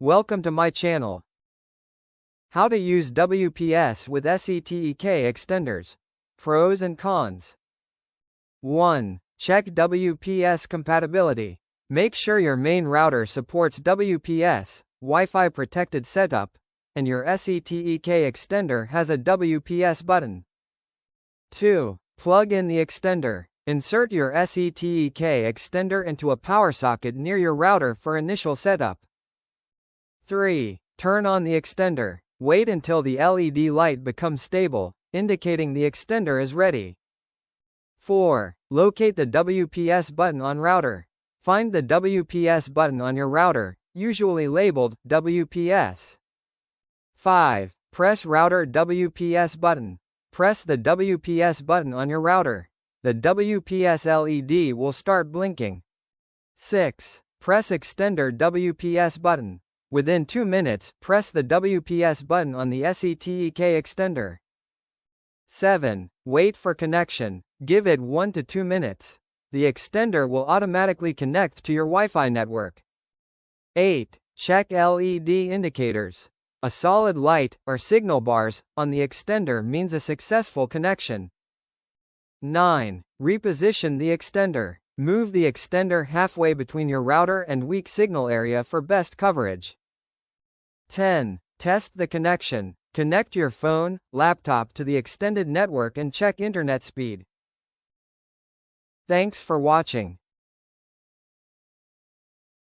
Welcome to my channel. How to use WPS with SETEK extenders. Pros and cons. 1. Check WPS compatibility. Make sure your main router supports WPS, Wi-Fi protected setup, and your SETEK extender has a WPS button. 2. Plug in the extender. Insert your SETEK extender into a power socket near your router for initial setup. 3. Turn on the extender. Wait until the LED light becomes stable, indicating the extender is ready. 4. Locate the WPS button on router. Find the WPS button on your router, usually labeled WPS. 5. Press router WPS button. Press the WPS button on your router. The WPS LED will start blinking. 6. Press extender WPS button. Within 2 minutes, press the WPS button on the SETEK extender. 7. Wait for connection. Give it 1 to 2 minutes. The extender will automatically connect to your Wi-Fi network. 8. Check LED indicators. A solid light, or signal bars, on the extender means a successful connection. 9. Reposition the extender. Move the extender halfway between your router and weak signal area for best coverage. 10. Test the connection. Connect your phone, laptop to the extended network and check internet speed. Thanks for watching.